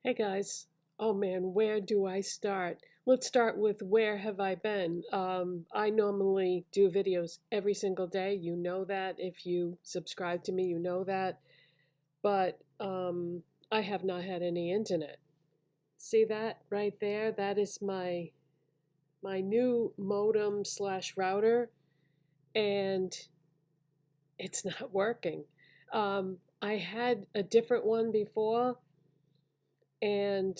Hey guys. Oh man, where do I start? Let's start with where have I been? I normally do videos every single day. You know that. If you subscribe to me, you know that. But I have not had any internet. See that right there? That is my new modem slash router, and it's not working. I had a different one before, and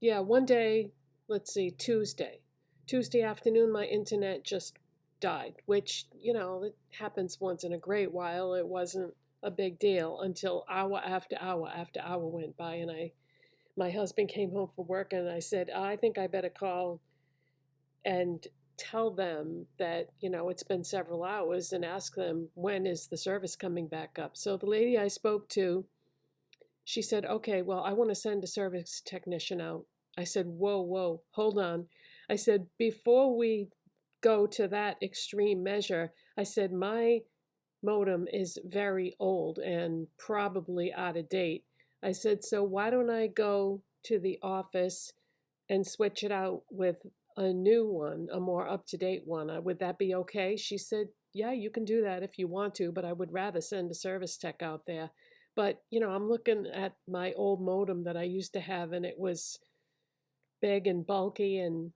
yeah, one day, let's see, Tuesday afternoon, my internet just died, which, it happens once in a great while. It wasn't a big deal until hour after hour after hour went by, and my husband came home from work, and I said, I think I better call and tell them that, it's been several hours and ask them when is the service coming back up. So the lady I spoke to, she said, okay, well, I want to send a service technician out. I said, whoa, whoa, hold on. I said, before we go to that extreme measure, I said, my modem is very old and probably out of date. I said, so why don't I go to the office and switch it out with a new one, a more up to date one? Would that be okay? She said, yeah, you can do that if you want to, but I would rather send a service tech out there. But, I'm looking at my old modem that I used to have, and it was big and bulky and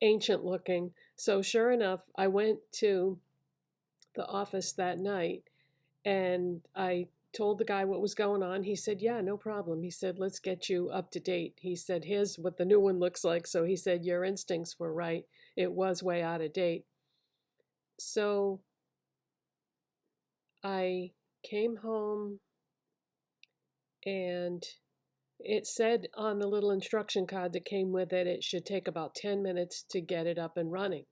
ancient looking. So, sure enough, I went to the office that night and I told the guy what was going on. He said, yeah, no problem. He said, let's get you up to date. He said, here's what the new one looks like. So he said, your instincts were right. It was way out of date. So I came home, and it said on the little instruction card that came with it, it should take about 10 minutes to get it up and running.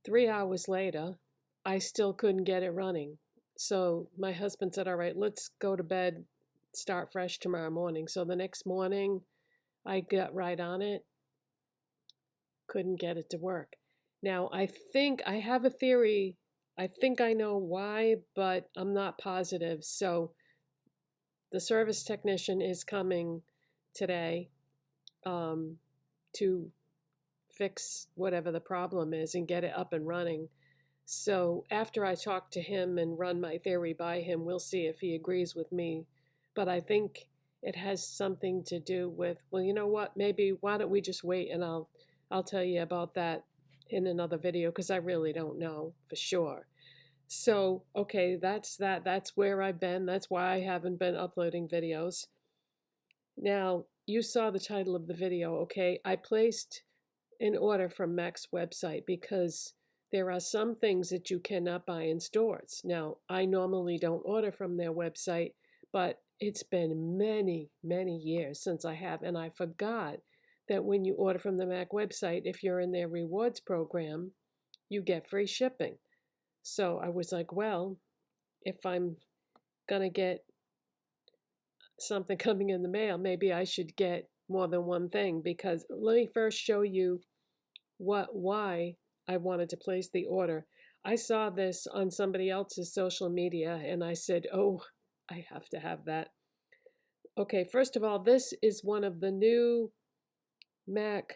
3 hours later, I still couldn't get it running. So my husband said, all right, let's go to bed, start fresh tomorrow morning. So the next morning, I got right on it, couldn't get it to work. Now, I think I have a theory. I think I know why, but I'm not positive. So the service technician is coming today, um, to fix whatever the problem is and get it up and running. So after I talk to him and run my theory by him, we'll see if he agrees with me. But I think it has something to do with, well, you know what? Maybe why don't we just wait, and I'll tell you about that in another video, because I really don't know for sure. So, okay, that's that. That's where I've been. That's why I haven't been uploading videos. Now, you saw the title of the video, okay? I placed an order from MAC's website because there are some things that you cannot buy in stores. Now, I normally don't order from their website, but it's been many, many years since I have, and I forgot that when you order from the MAC website, if you're in their rewards program, you get free shipping. So I was like, well, if I'm gonna get something coming in the mail, maybe I should get more than one thing, because let me first show you why I wanted to place the order. I saw this on somebody else's social media and I said, oh, I have to have that. Okay, first of all, this is one of the new MAC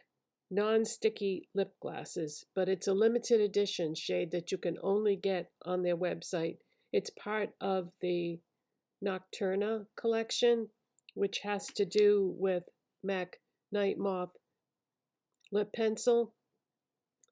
non-sticky lip glosses, but it's a limited edition shade that you can only get on their website. It's part of the Nocturna collection, which has to do with MAC Nightmoth lip pencil.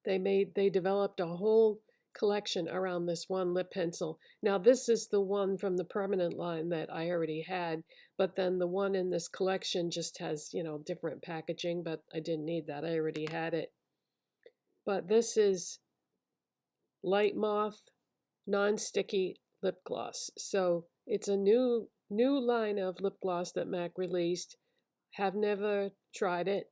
They developed a whole collection around this one lip pencil. Now this is the one from the permanent line that I already had, but then the one in this collection just has, different packaging, but I didn't need that. I already had it. But this is Lightmoth non-sticky lip gloss. So it's a new line of lip gloss that MAC released. Have never tried it,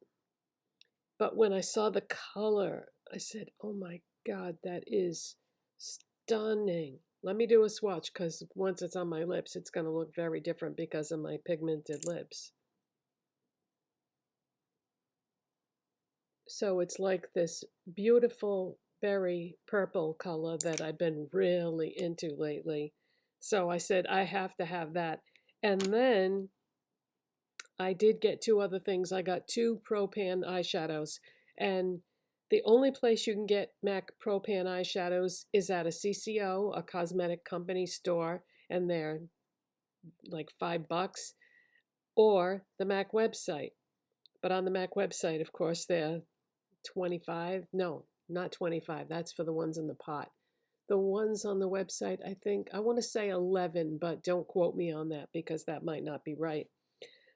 but when I saw the color, I said, oh my God, that is stunning. Let me do a swatch, because once it's on my lips, it's going to look very different because of my pigmented lips. So it's like this beautiful berry purple color that I've been really into lately. So I said, I have to have that. And then I did get two other things. I got two Pro Pan eyeshadows, and the only place you can get MAC Pro Pan eyeshadows is at a CCO, a cosmetic company store, and they're like $5, or the MAC website. But on the MAC website, of course, they're 25. No, not 25. That's for the ones in the pot. The ones on the website, I think, I want to say 11, but don't quote me on that because that might not be right.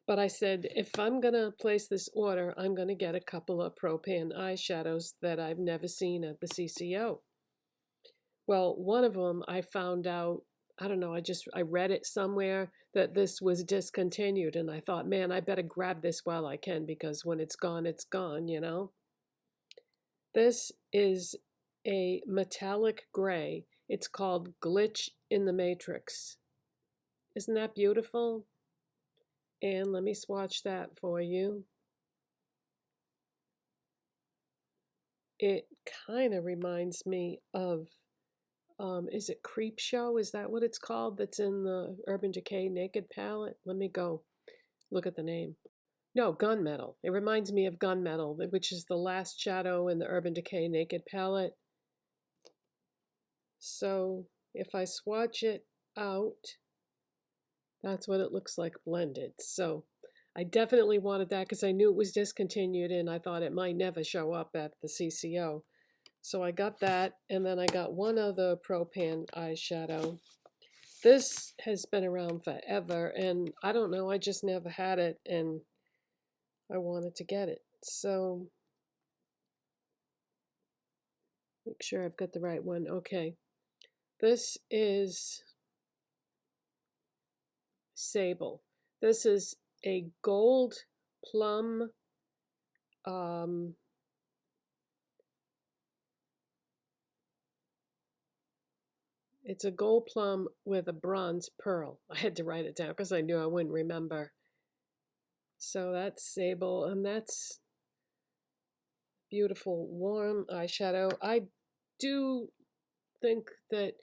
But I said, if I'm going to place this order, I'm going to get a couple of Pro Pan eyeshadows that I've never seen at the CCO. Well, one of them I found out, I don't know, I read it somewhere that this was discontinued, and I thought, man, I better grab this while I can because when it's gone, you know? This is a metallic gray. It's called Glitch in the Matrix. Isn't that beautiful? And let me swatch that for you. It kind of reminds me of, is it Creep Show? Is that what it's called? That's in the Urban Decay Naked palette? Let me go look at the name. No, Gunmetal. It reminds me of Gunmetal, which is the last shadow in the Urban Decay Naked palette. So if I swatch it out, that's what it looks like blended. So I definitely wanted that because I knew it was discontinued and I thought it might never show up at the CCO. So I got that, and then I got one other Pro Pan eyeshadow. This has been around forever, and I don't know, I just never had it, and I wanted to get it. So make sure I've got the right one. Okay. This is Sable. This is a gold plum, it's a gold plum with a bronze pearl. I had to write it down because I knew I wouldn't remember. So that's Sable, and that's beautiful warm eyeshadow. I do think that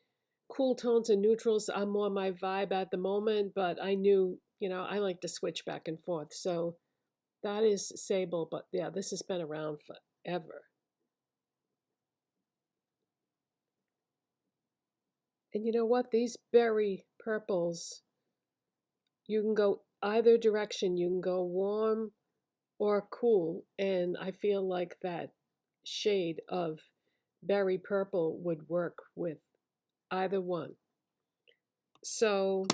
cool tones and neutrals are more my vibe at the moment, but I knew, you know, I like to switch back and forth. So that is Sable, but yeah, this has been around forever. And you know what? These berry purples, you can go either direction. You can go warm or cool, and I feel like that shade of berry purple would work with either one. So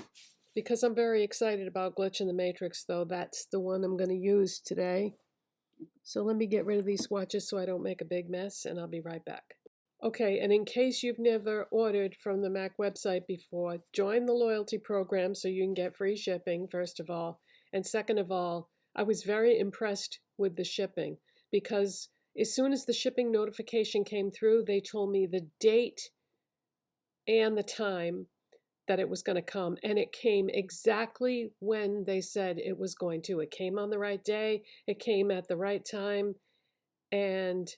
because I'm very excited about Glitch in the Matrix, though, that's the one I'm going to use today. So let me get rid of these swatches so I don't make a big mess, and I'll be right back. Okay, and in case you've never ordered from the MAC website before, join the loyalty program so you can get free shipping, first of all. And second of all, I was very impressed with the shipping because as soon as the shipping notification came through, they told me the date and the time that it was going to come, and it came exactly when they said it was going to. It came on the right day, it came at the right time, and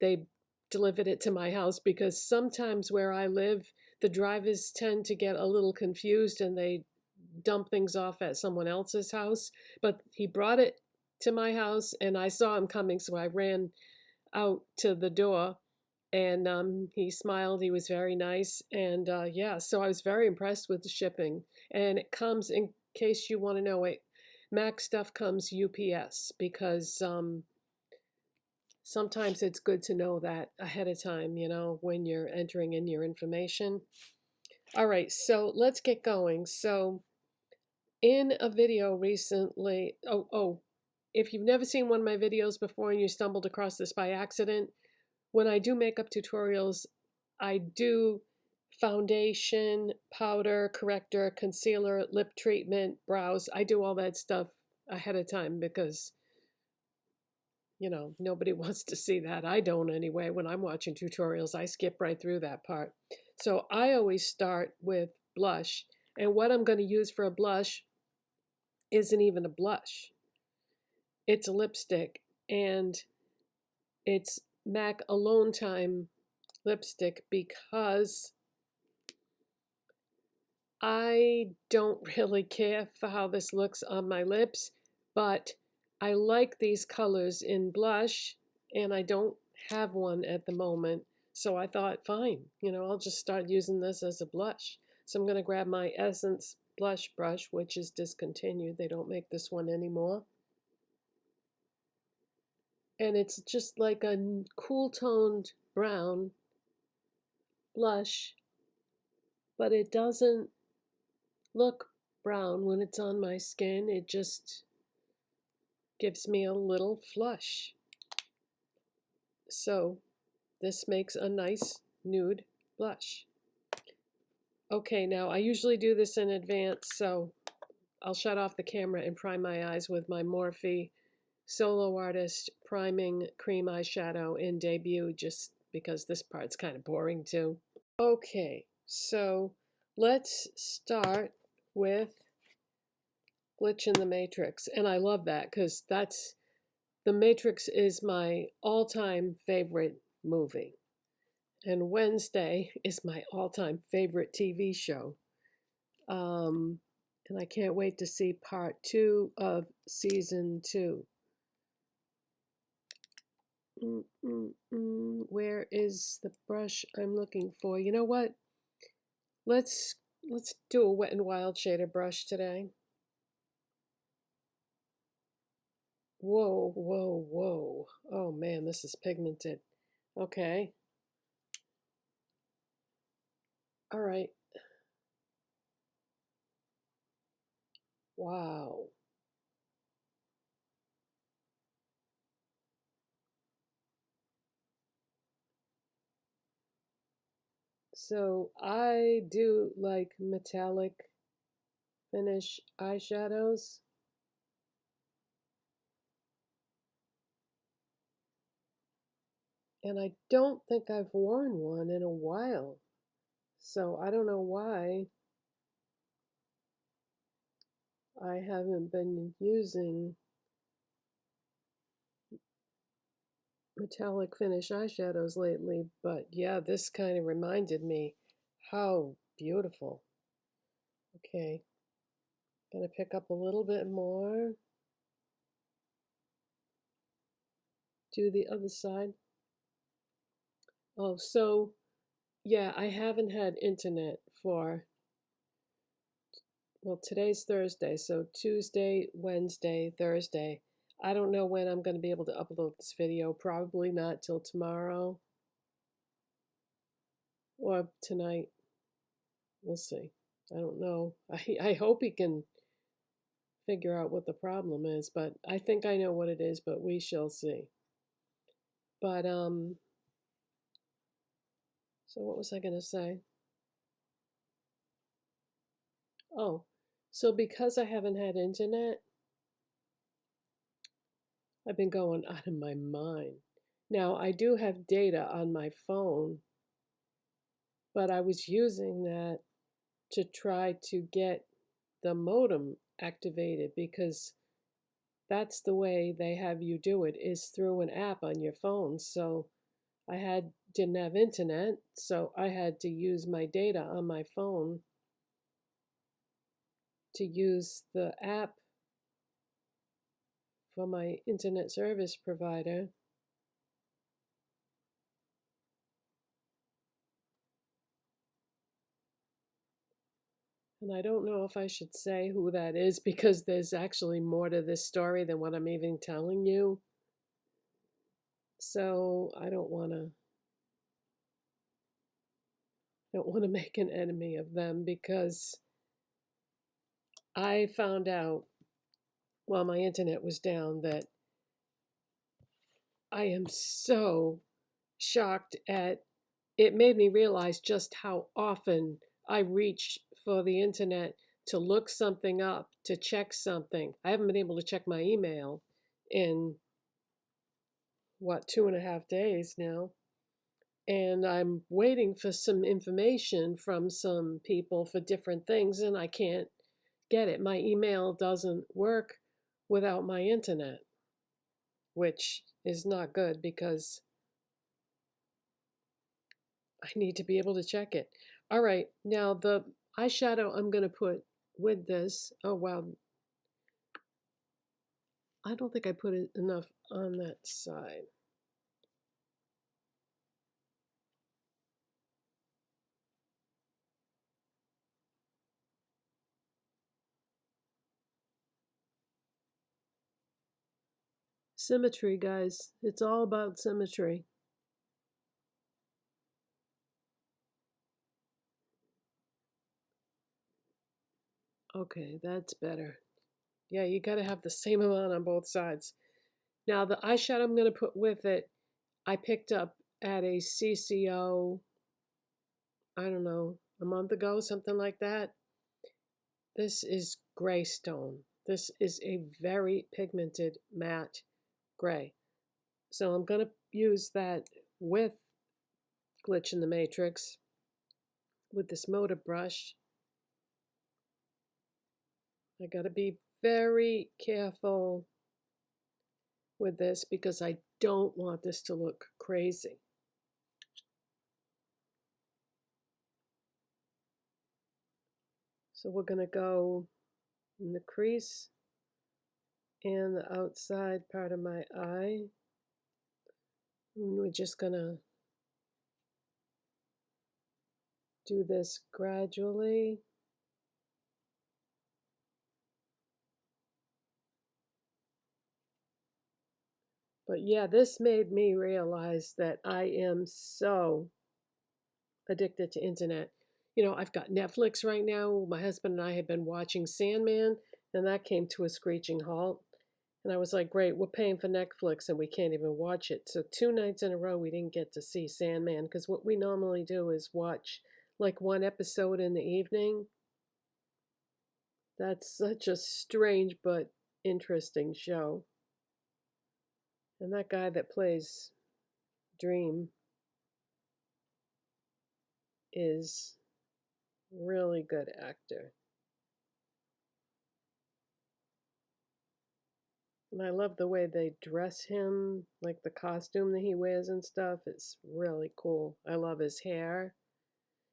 they delivered it to my house because sometimes where I live, the drivers tend to get a little confused and they dump things off at someone else's house. But he brought it to my house and I saw him coming, so I ran out to the door, and he smiled. He was very nice, and yeah, so I was very impressed with the shipping. And it comes, in case you want to know it, MAC stuff comes UPS because sometimes it's good to know that ahead of time, you know, when you're entering in your information. All right, so let's get going. So in a video recently, if you've never seen one of my videos before and you stumbled across this by accident, when I do makeup tutorials, I do foundation, powder, corrector, concealer, lip treatment, brows. I do all that stuff ahead of time because, you know, nobody wants to see that. I don't anyway. When I'm watching tutorials, I skip right through that part. So I always start with blush. And what I'm going to use for a blush isn't even a blush. It's a lipstick, and it's MAC Alone Time lipstick because I don't really care for how this looks on my lips, but I like these colors in blush, and I don't have one at the moment. So I thought, fine, I'll just start using this as a blush. So I'm going to grab my Essence blush brush, which is discontinued. They don't make this one anymore. And it's just like a cool toned brown blush, but it doesn't look brown when it's on my skin. It just gives me a little flush. So this makes a nice nude blush. Okay, now I usually do this in advance, so I'll shut off the camera and prime my eyes with my Morphe Solo Artist Priming Cream Eyeshadow in Debut, just because this part's kind of boring too. Okay, so let's start with Glitch in the Matrix. And I love that because The Matrix is my all-time favorite movie. And Wednesday is my all-time favorite TV show. And I can't wait to see part 2 of season 2. Where is the brush I'm looking for? You know what? Let's do a Wet n Wild shader brush today. Whoa, whoa, whoa. Oh man, this is pigmented. Okay. All right. Wow. So I do like metallic finish eyeshadows. And I don't think I've worn one in a while. So I don't know why I haven't been using metallic finish eyeshadows lately. But yeah, this kind of reminded me how beautiful. Okay, gonna pick up a little bit more. Do the other side. Oh, so yeah, I haven't had internet for, well, today's Thursday, so Tuesday, Wednesday, Thursday. I don't know when I'm going to be able to upload this video. Probably not till tomorrow or tonight. We'll see. I don't know. I hope he can figure out what the problem is, but I think I know what it is, but we shall see. But so what was I going to say? Oh, so because I haven't had internet, I've been going out of my mind. Now, I do have data on my phone, but I was using that to try to get the modem activated because that's the way they have you do it, is through an app on your phone. So I didn't have internet, so I had to use my data on my phone to use the app for my internet service provider. And I don't know if I should say who that is because there's actually more to this story than what I'm even telling you. So I don't want to make an enemy of them because I found out while my internet was down that I am so shocked at it. Made me realize just how often I reach for the internet to look something up, to check something. I haven't been able to check my email in what, 2.5 days now. And I'm waiting for some information from some people for different things, and I can't get it. My email doesn't work without my internet, which is not good because I need to be able to check it. All right, now the eyeshadow I'm going to put with this, oh wow, I don't think I put enough on that side. Symmetry, guys. It's all about symmetry. Okay, that's better. Yeah, you got to have the same amount on both sides. Now, the eyeshadow I'm going to put with it, I picked up at a CCO, I don't know, a month ago, something like that. This is Greystone. This is a very pigmented matte gray. So I'm going to use that with Glitch in the Matrix with this motor brush. I got to be very careful with this because I don't want this to look crazy. So we're going to go in the crease and the outside part of my eye. And we're just going to do this gradually. But yeah, this made me realize that I am so addicted to internet. You know, I've got Netflix right now. My husband and I have been watching Sandman, and that came to a screeching halt. And I was like, great, we're paying for Netflix and we can't even watch it. So 2 nights in a row, we didn't get to see Sandman because what we normally do is watch like one episode in the evening. That's such a strange but interesting show. And that guy that plays Dream is really good actor. And I love the way they dress him, like the costume that he wears and stuff. It's really cool. I love his hair.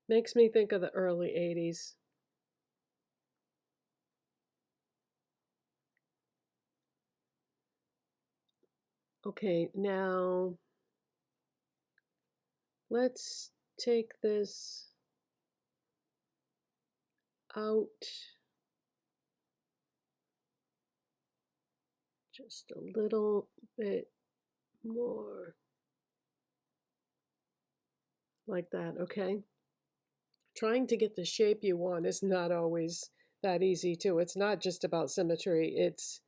Makes me think of the early 80s. Okay, now let's take this out just a little bit more. Like that, okay? Trying to get the shape you want is not always that easy too. It's not just about symmetry, it's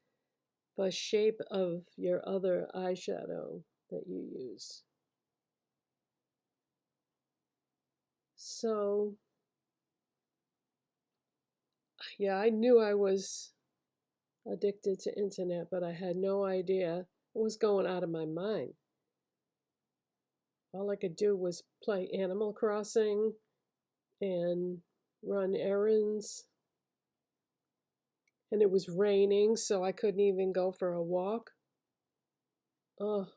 the shape of your other eyeshadow that you use. So, yeah, I knew I was addicted to internet, but I had no idea what was going out of my mind. All I could do was play Animal Crossing and run errands. And it was raining, so I couldn't even go for a walk. Oh,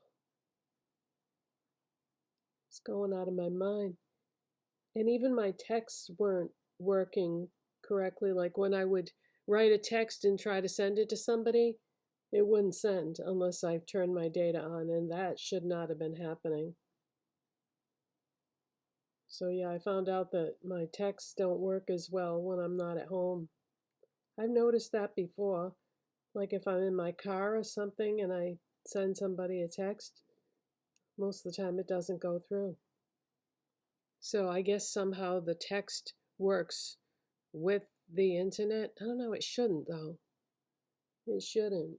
it's going out of my mind. And even my texts weren't working correctly. Like when I would write a text and try to send it to somebody, it wouldn't send unless I turned my data on, and that should not have been happening. So yeah, I found out that my texts don't work as well when I'm not at home. I've noticed that before. Like if I'm in my car or something and I send somebody a text, most of the time it doesn't go through. So I guess somehow the text works with the internet. I don't know, it shouldn't though. It shouldn't.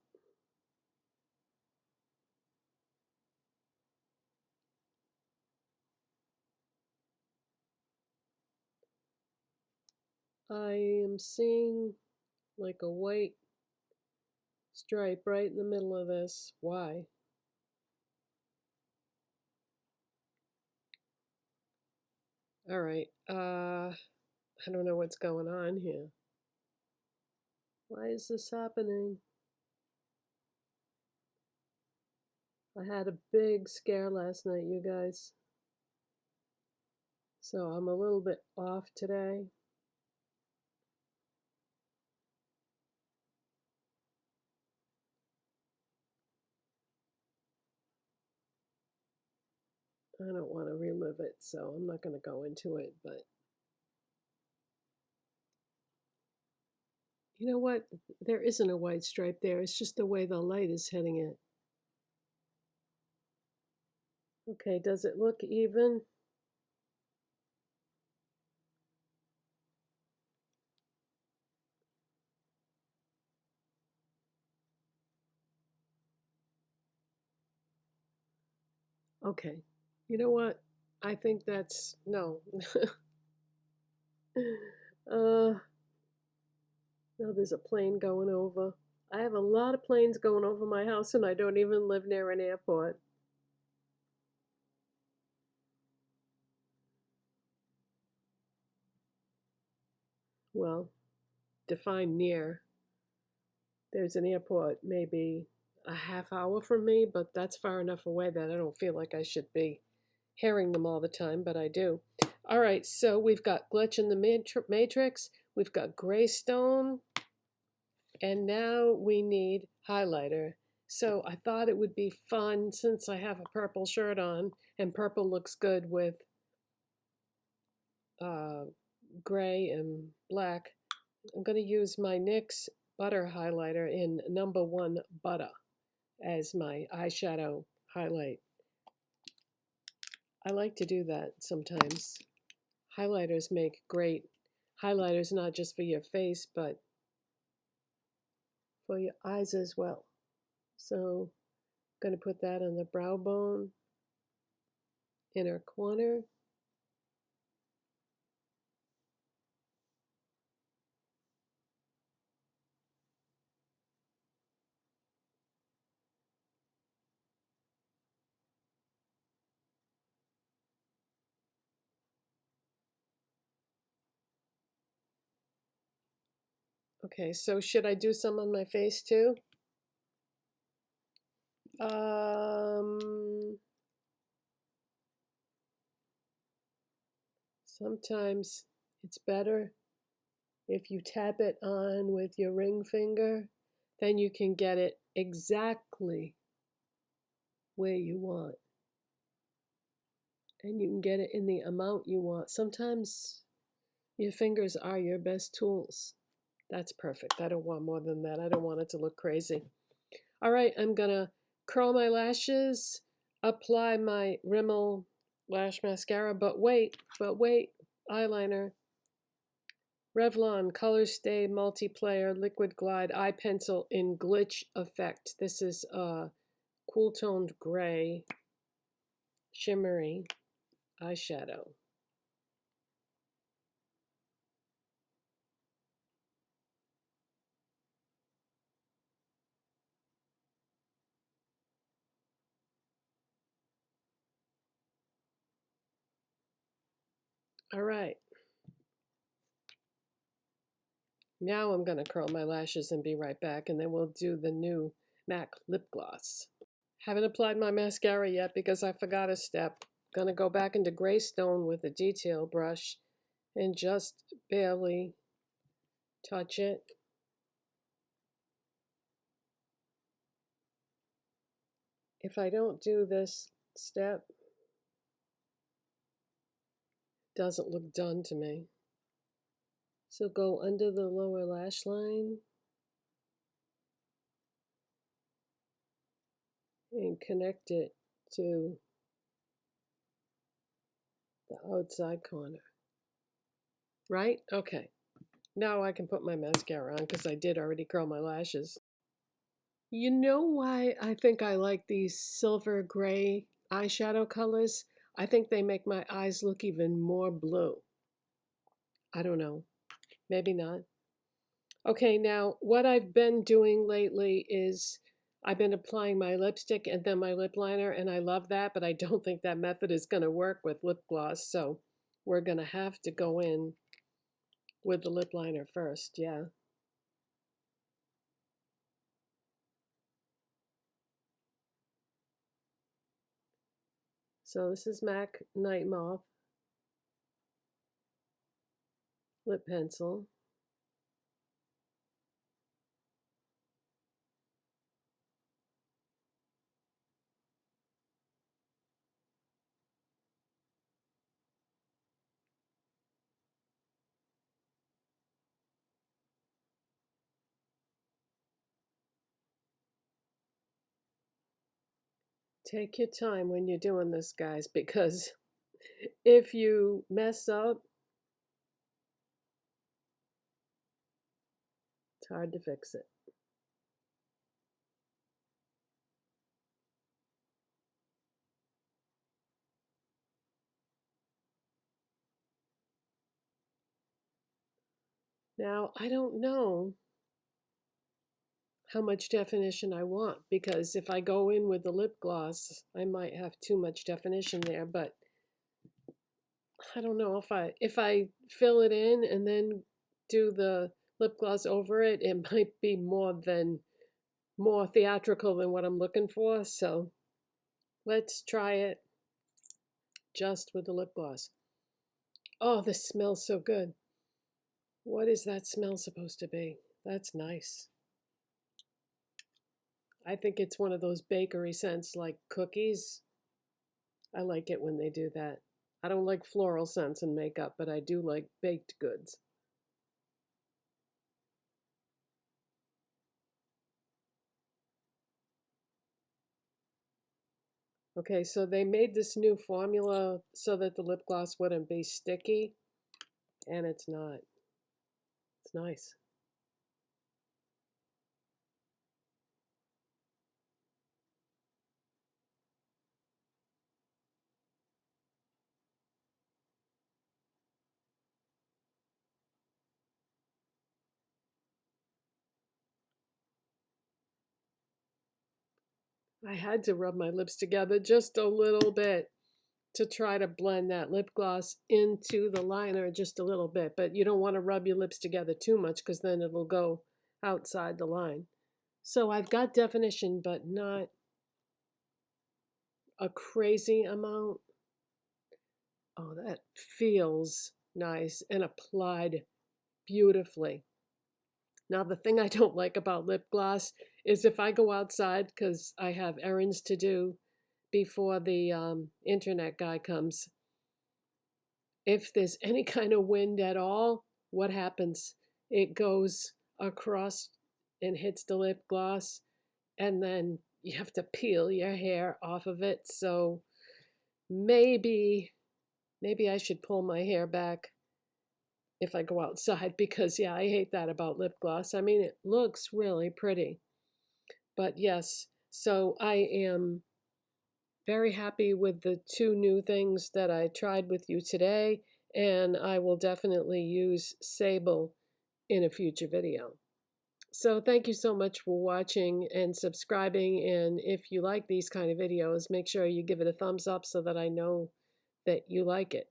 I am seeing like a white stripe right in the middle of this. Why? All right. I don't know what's going on here. Why is this happening? I had a big scare last night, you guys. So I'm a little bit off today. I don't want to relive it, so I'm not going to go into it, but you know what? There isn't a white stripe there. It's just the way the light is hitting it. Okay, does it look even? Okay. You know what? I think that's no. uh no, there's a plane going over. I have a lot of planes going over my house and I don't even live near an airport. Well, define near. There's an airport maybe a half hour from me, but that's far enough away that I don't feel like I should be hearing them all the time, but I do. All right, so we've got Glitch in the Matrix, we've got Greystone, and now we need highlighter. So I thought it would be fun since I have a purple shirt on, and purple looks good with uh, gray and black. I'm going to use my NYX Butter highlighter in number 1 Butta as my eyeshadow highlight. I like to do that sometimes. Highlighters make great highlighters, not just for your face, but for your eyes as well. So I'm going to put that on the brow bone, inner corner. Okay, so should I do some on my face too? Sometimes it's better if you tap it on with your ring finger, then you can get it exactly where you want. And you can get it in the amount you want. Sometimes your fingers are your best tools. That's perfect. I don't want more than that. I don't want it to look crazy. All right, I'm gonna curl my lashes, apply my Rimmel lash mascara, but wait, eyeliner. Revlon Colorstay Multiplayer Liquid Glide Eye Pencil in Glitch Effect. This is a cool toned gray, shimmery eyeshadow. All right. Now I'm going to curl my lashes and be right back, and then we'll do the new MAC lip gloss. Haven't applied my mascara yet because I forgot a step. Gonna go back into Greystone with a detail brush and just barely touch it. If I don't do this step, it doesn't look done to me. So go under the lower lash line and connect it to the outside corner. Right? Okay. Now I can put my mascara on because I did already curl my lashes. You know why I think I like these silver gray eyeshadow colors? I think they make my eyes look even more blue. I don't know. Maybe not. Okay, now what I've been doing lately is I've been applying my lipstick and then my lip liner, and I love that, but I don't think that method is going to work with lip gloss, so we're going to have to go in with the lip liner first, yeah. So this is MAC Nightmoth lip pencil. Take your time when you're doing this, guys, because if you mess up, it's hard to fix it. Now, I don't know how much definition I want, because if I go in with the lip gloss, I might have too much definition there, but I don't know if I fill it in and then do the lip gloss over it, it might be more theatrical than what I'm looking for. So let's try it just with the lip gloss. Oh, this smells so good. What is that smell supposed to be? That's nice. I think it's one of those bakery scents like cookies. I like it when they do that. I don't like floral scents in makeup, but I do like baked goods. Okay, so they made this new formula so that the lip gloss wouldn't be sticky, and it's not. It's nice. I had to rub my lips together just a little bit to try to blend that lip gloss into the liner just a little bit, but you don't want to rub your lips together too much because then it'll go outside the line. So I've got definition, but not a crazy amount. Oh, that feels nice and applied beautifully. Now, the thing I don't like about lip gloss is if I go outside because I have errands to do before the internet guy comes, if there's any kind of wind at all, what happens? It goes across and hits the lip gloss, and then you have to peel your hair off of it. So maybe I should pull my hair back if I go outside, because yeah, I hate that about lip gloss. I mean, it looks really pretty. But yes, so I am very happy with the two new things that I tried with you today, and I will definitely use Sable in a future video. So thank you so much for watching and subscribing, and if you like these kind of videos, make sure you give it a thumbs up so that I know that you like it.